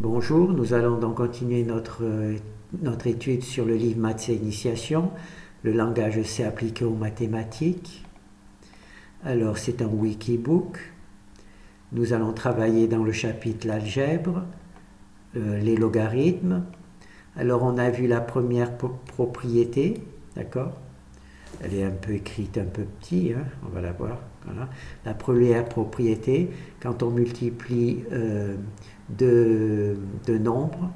Bonjour, nous allons donc continuer notre étude sur le livre Maths et Initiation, le langage C appliqué aux mathématiques. Alors c'est un wikibook. Nous allons travailler dans le chapitre l'algèbre, les logarithmes. Alors on a vu la première propriété, d'accord? Elle est un peu écrite un peu petit, hein, on va la voir. Voilà. La première propriété, quand on multiplie deux nombres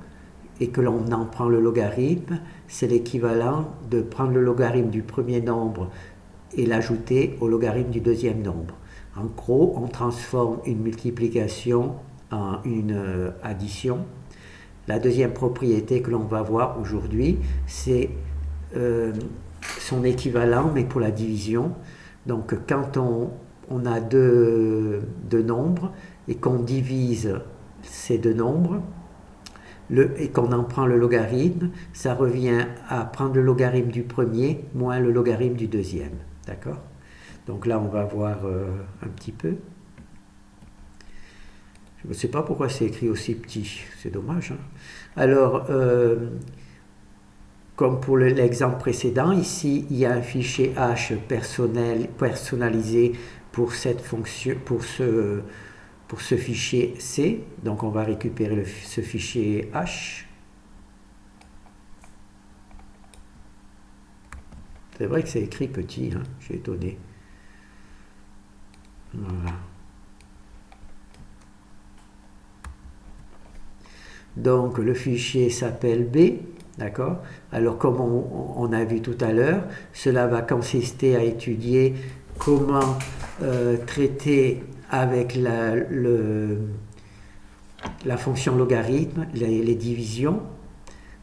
et que l'on en prend le logarithme, c'est l'équivalent de prendre le logarithme du premier nombre et l'ajouter au logarithme du deuxième nombre. En gros, on transforme une multiplication en une addition. La deuxième propriété que l'on va voir aujourd'hui, c'est son équivalent, mais pour la division. Donc quand on a deux nombres et qu'on divise ces deux nombres et qu'on en prend le logarithme, ça revient à prendre le logarithme du premier moins le logarithme du deuxième. D'accord? Donc là, on va voir un petit peu. Je ne sais pas pourquoi c'est écrit aussi petit, c'est dommage. Hein? Alors, comme pour l'exemple précédent, ici, il y a un fichier H personnalisé pour cette fonction, pour ce fichier C. Donc, on va récupérer ce fichier H. C'est vrai que c'est écrit petit, hein, je suis étonné. Voilà. Donc, le fichier s'appelle B. D'accord? Alors, comme on a vu tout à l'heure, cela va consister à étudier comment traiter avec la fonction logarithme les divisions.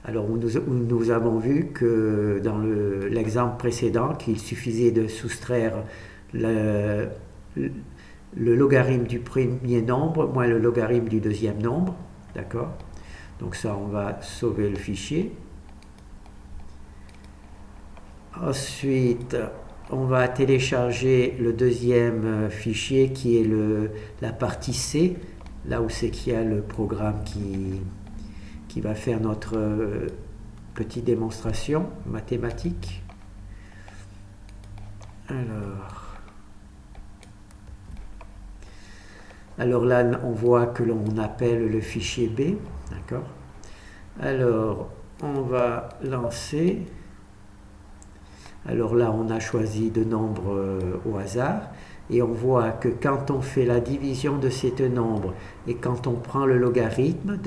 Alors, nous avons vu que dans l'exemple précédent, qu'il suffisait de soustraire le logarithme du premier nombre moins le logarithme du deuxième nombre. D'accord? Donc ça, on va sauver le fichier. Ensuite, on va télécharger le deuxième fichier qui est la partie C, là où c'est qu'il y a le programme qui va faire notre petite démonstration mathématique. Alors là, on voit que l'on appelle le fichier B, d'accord? Alors, on va lancer. Alors là, on a choisi deux nombres au hasard et on voit que quand on fait la division de ces deux nombres et quand on prend le logarithme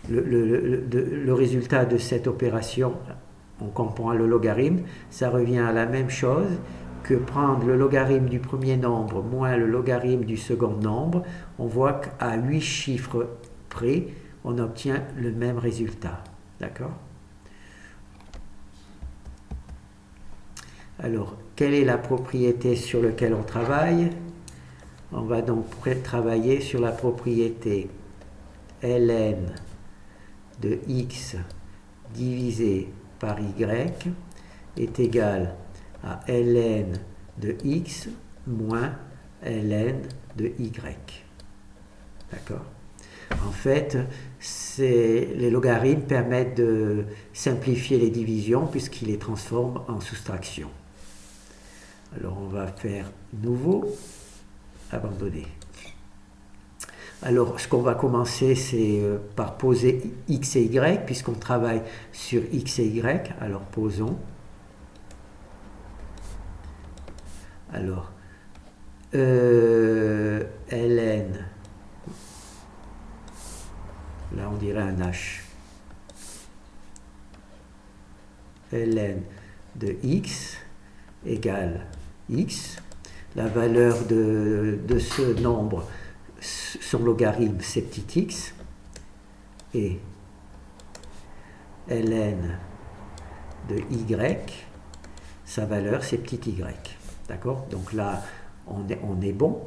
le résultat de cette opération, on comprend le logarithme, ça revient à la même chose que prendre le logarithme du premier nombre moins le logarithme du second nombre. On voit qu'à 8 chiffres près, on obtient le même résultat. D'accord? Alors, quelle est la propriété sur laquelle on travaille? On va donc travailler sur la propriété ln de x divisé par y est égal à ln de x moins ln de y. D'accord? En fait, les logarithmes permettent de simplifier les divisions puisqu'ils les transforment en soustraction. Alors on va faire nouveau, abandonner. Alors ce qu'on va commencer, c'est par poser x et y, puisqu'on travaille sur x et y. Alors posons. Alors, ln, là on dirait un H, ln de x égale x, la valeur de ce nombre, son logarithme c'est petit x, et ln de y, sa valeur c'est petit y. D'accord? Donc là, on est bon.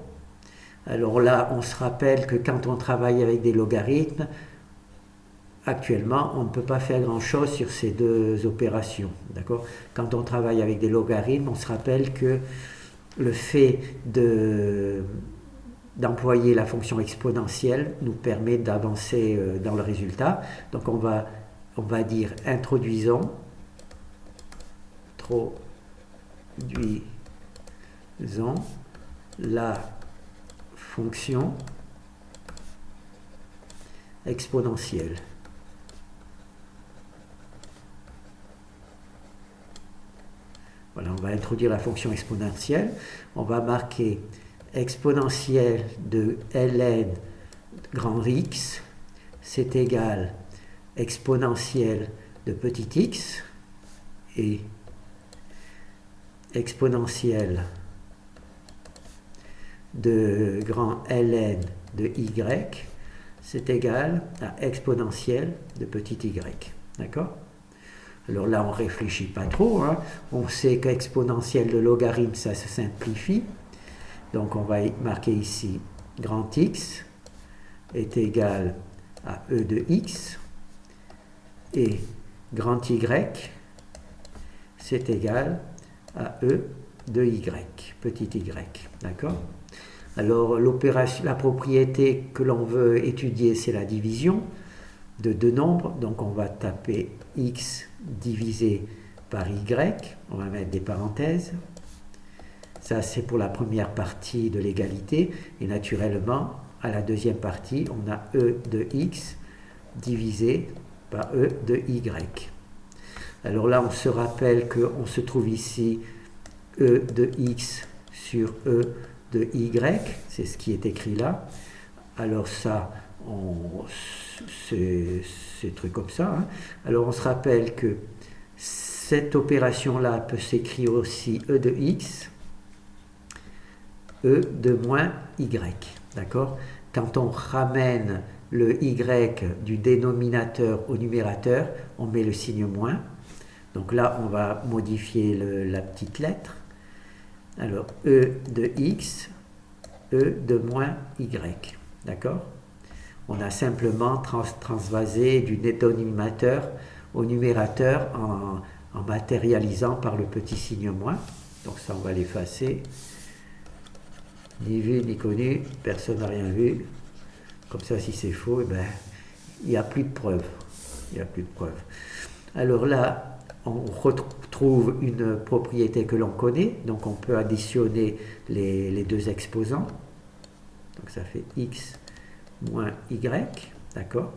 Alors là, on se rappelle que quand on travaille avec des logarithmes, actuellement, on ne peut pas faire grand-chose sur ces deux opérations. D'accord? Quand on travaille avec des logarithmes, on se rappelle que le fait de d'employer la fonction exponentielle nous permet d'avancer dans le résultat. Donc on va dire introduisons la fonction exponentielle. Voilà, on va introduire la fonction exponentielle. On va marquer exponentielle de ln grand X, c'est égal exponentielle de petit x, et exponentielle de grand ln de y, c'est égal à exponentielle de petit y. D'accord? Alors là, on ne réfléchit pas trop, hein. On sait qu'exponentielle de logarithme, ça se simplifie. Donc on va marquer ici grand X est égal à E de X, et grand Y, c'est égal à E de Y, petit y. D'accord? Alors la propriété que l'on veut étudier, c'est la division de deux nombres. Donc on va taper X divisé par Y, on va mettre des parenthèses. Ça, c'est pour la première partie de l'égalité. Et naturellement, à la deuxième partie, on a E de X divisé par E de Y. Alors là, on se rappelle qu'on se trouve ici E de X sur E de Y. C'est ce qui est écrit là. Alors ça, c'est truc comme ça. Hein. Alors on se rappelle que cette opération-là peut s'écrire aussi E de X, E de moins Y, d'accord? Quand on ramène le Y du dénominateur au numérateur, on met le signe moins. Donc là, on va modifier la petite lettre. Alors, E de X, E de moins Y, d'accord? On a simplement transvasé du dénominateur au numérateur en matérialisant par le petit signe moins. Donc ça, on va l'effacer. Ni vu, ni connu, personne n'a rien vu. Comme ça, si c'est faux, eh ben, il n'y a plus de preuves. Il n'y a plus de preuves. Alors là, on retrouve une propriété que l'on connaît. Donc on peut additionner les deux exposants. Donc ça fait x moins y, d'accord?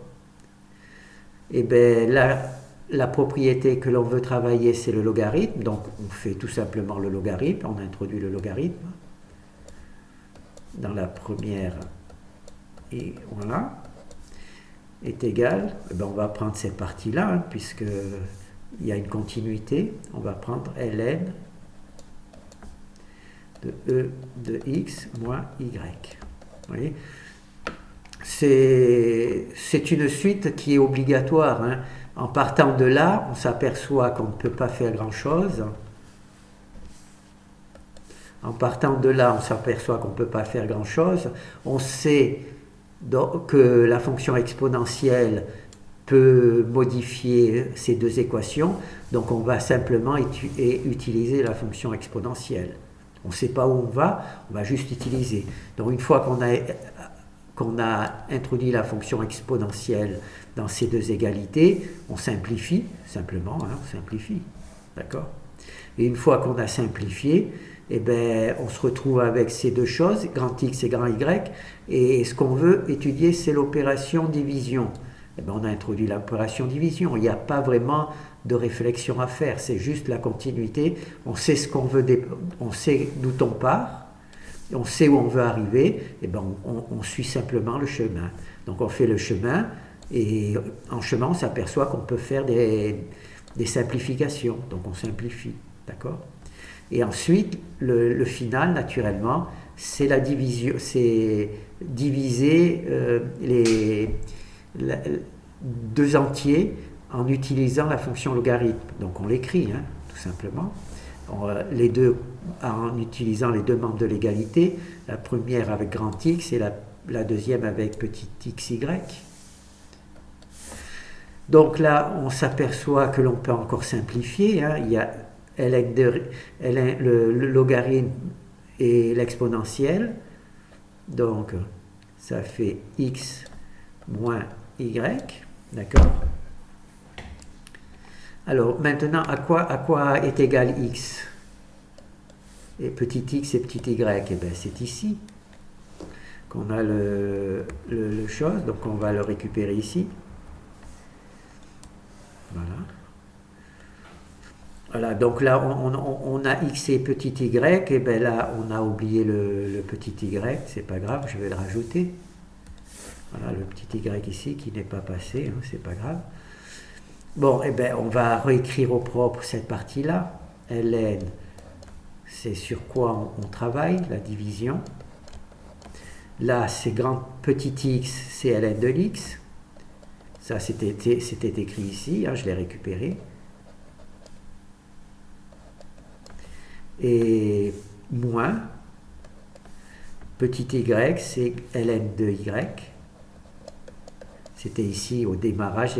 Et bien là, la propriété que l'on veut travailler, c'est le logarithme. Donc on fait tout simplement le logarithme. On introduit le logarithme dans la première, et voilà, est égal, eh bien, on va prendre cette partie-là, hein, puisqu'il y a une continuité, on va prendre ln de E de x moins y. Vous voyez, c'est une suite qui est obligatoire. Hein. En partant de là, on s'aperçoit qu'on ne peut pas faire grand-chose. En partant de là, on s'aperçoit qu'on ne peut pas faire grand-chose. On sait que la fonction exponentielle peut modifier ces deux équations. Donc on va simplement utiliser la fonction exponentielle. On ne sait pas où on va juste utiliser. Donc une fois qu'on a introduit la fonction exponentielle dans ces deux égalités, on simplifie, simplement, hein, on simplifie. D'accord? Et une fois qu'on a simplifié, eh ben, on se retrouve avec ces deux choses, grand X et grand Y, et ce qu'on veut étudier, c'est l'opération division. Eh ben, on a introduit l'opération division, il n'y a pas vraiment de réflexion à faire, c'est juste la continuité, on sait ce qu'on veut, on sait d'où on part, on sait où on veut arriver, et ben, on suit simplement le chemin. Donc on fait le chemin, et en chemin, on s'aperçoit qu'on peut faire des simplifications, donc on simplifie, d'accord ? Et ensuite, le final, naturellement, c'est la division, c'est diviser les deux entiers en utilisant la fonction logarithme. Donc on l'écrit, hein, tout simplement. Les deux, en utilisant les deux membres de l'égalité, la première avec grand X et la deuxième avec petit xy. Donc là, on s'aperçoit que l'on peut encore simplifier. Hein, il y a le logarithme et l'exponentielle. Donc, ça fait x moins y, d'accord? Alors, maintenant, à quoi est égal x? Et petit x et petit y, eh bien, c'est ici qu'on a le chose, donc on va le récupérer ici. Voilà. Voilà, donc là, on a x et petit y, et bien là, on a oublié le petit y, c'est pas grave, je vais le rajouter. Voilà, le petit y ici qui n'est pas passé, hein, c'est pas grave. Bon, et bien, on va réécrire au propre cette partie-là. ln, c'est sur quoi on travaille, la division. Là, c'est grand petit x, c'est ln de x. Ça, c'était écrit ici, hein, je l'ai récupéré. Et moins petit y, c'est ln de y. C'était ici au démarrage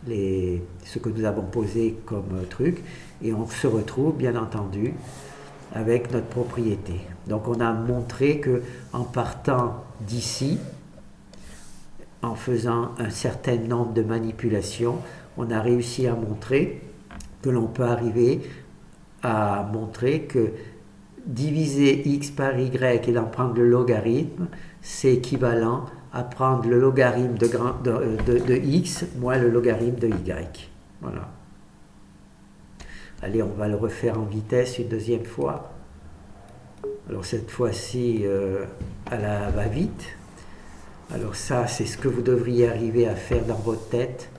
ce que nous avons posé comme truc. Et on se retrouve, bien entendu, avec notre propriété. Donc on a montré que en partant d'ici, en faisant un certain nombre de manipulations, on a réussi à montrer que l'on peut arriver à montrer que diviser x par y et d'en prendre le logarithme, c'est équivalent à prendre le logarithme de x moins le logarithme de y. Voilà. Allez, on va le refaire en vitesse une deuxième fois. Alors cette fois-ci, à la va-vite. Alors ça, c'est ce que vous devriez arriver à faire dans votre tête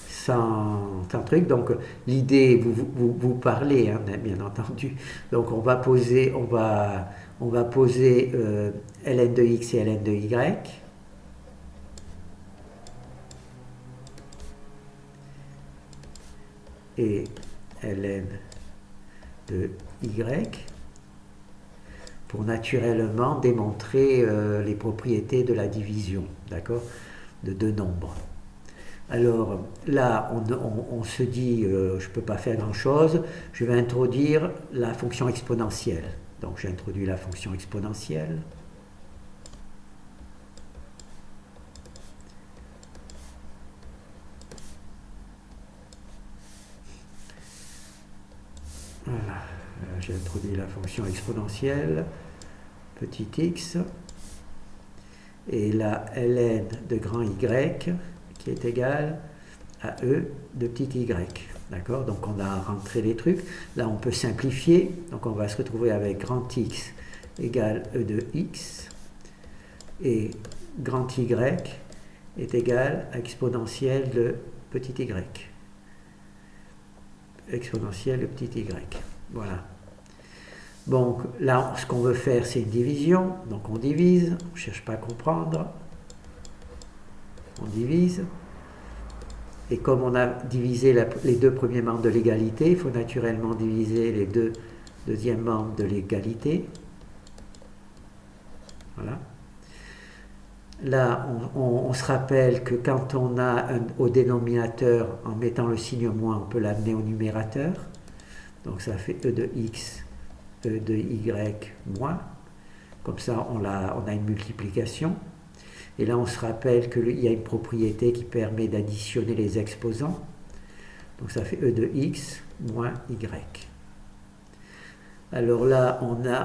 sans truc. Donc l'idée, vous parlez, hein, bien entendu. Donc on va poser ln de x et ln de y. Et ln de y pour naturellement démontrer les propriétés de la division, d'accord, de deux nombres. Alors là, on se dit, je ne peux pas faire grand-chose, je vais introduire la fonction exponentielle. Donc j'introduis la fonction exponentielle. Voilà, j'ai introduit la fonction exponentielle, petit x, et la ln de grand y qui est égal à e de petit y. D'accord? Donc on a rentré les trucs. Là on peut simplifier. Donc on va se retrouver avec grand x égale e de x et grand y est égal à exponentielle de petit y. Exponentielle de petit y. Voilà. Donc là, ce qu'on veut faire, c'est une division. Donc on divise, on ne cherche pas à comprendre. On divise. Et comme on a divisé les deux premiers membres de l'égalité, il faut naturellement diviser les deux deuxièmes membres de l'égalité. Voilà. Là, on se rappelle que quand on a au dénominateur, en mettant le signe moins, on peut l'amener au numérateur. Donc ça fait e de x, e de y moins. Comme ça, on a une multiplication. Et là, on se rappelle qu'il y a une propriété qui permet d'additionner les exposants. Donc ça fait e de x moins y. Alors là,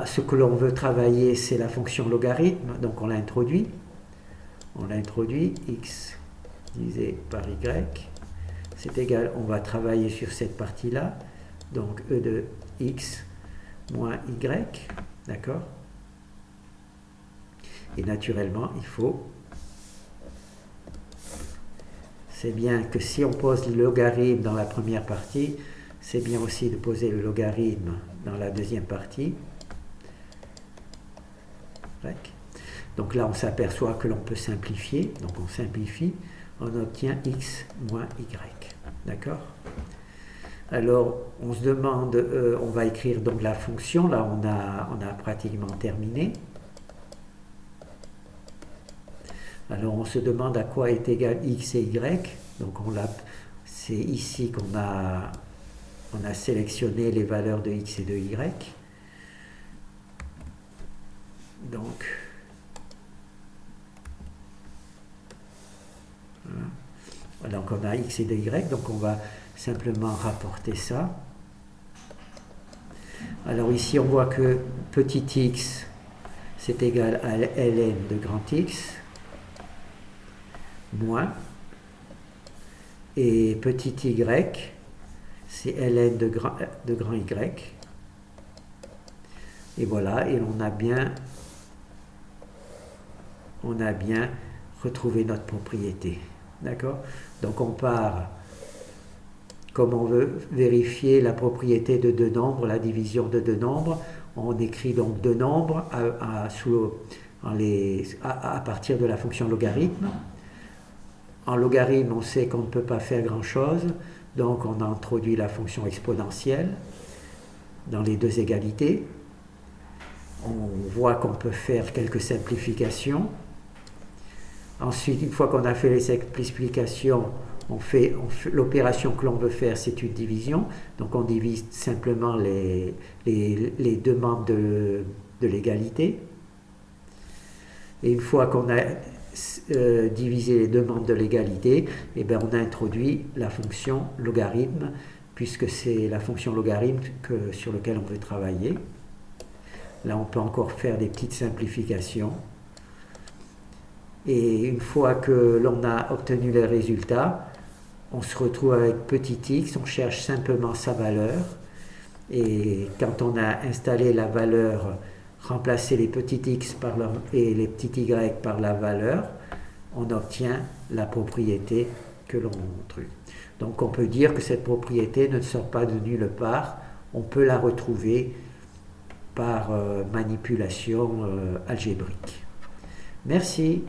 ce que l'on veut travailler, c'est la fonction logarithme. Donc on l'a introduit. On l'a introduit, x divisé par y. C'est égal, on va travailler sur cette partie-là. Donc e de x moins y. D'accord? Et naturellement, c'est bien que si on pose le logarithme dans la première partie, c'est bien aussi de poser le logarithme dans la deuxième partie. Donc là, on s'aperçoit que l'on peut simplifier. Donc on simplifie, on obtient x moins y. D'accord? Alors, on se demande, on va écrire donc la fonction. Là, on a pratiquement terminé. Alors on se demande à quoi est égal x et y. Donc c'est ici qu'on a sélectionné les valeurs de x et de y. Donc Donc on a x et y, donc on va simplement rapporter ça. Alors ici on voit que petit x c'est égal à ln de grand x moins, et petit y c'est ln de grand y, et voilà, et on a bien retrouvé notre propriété. D'accord? Donc on part, comme on veut vérifier la propriété de deux nombres, la division de deux nombres, on écrit donc deux nombres à partir de la fonction logarithme. En logarithme, on sait qu'on ne peut pas faire grand-chose, donc on a introduit la fonction exponentielle dans les deux égalités. On voit qu'on peut faire quelques simplifications. Ensuite, une fois qu'on a fait les simplifications, on fait l'opération que l'on veut faire, c'est une division. Donc on divise simplement les deux membres de l'égalité. Et une fois qu'on a divisé les deux membres de l'égalité, eh bien on a introduit la fonction logarithme, puisque c'est la fonction logarithme sur laquelle on veut travailler. Là, on peut encore faire des petites simplifications. Et une fois que l'on a obtenu les résultats, on se retrouve avec petit x, on cherche simplement sa valeur. Et quand on a installé la valeur, remplacé les petits x et les petits y par la valeur, on obtient la propriété que l'on trouve. Donc on peut dire que cette propriété ne sort pas de nulle part, on peut la retrouver par manipulation algébrique. Merci.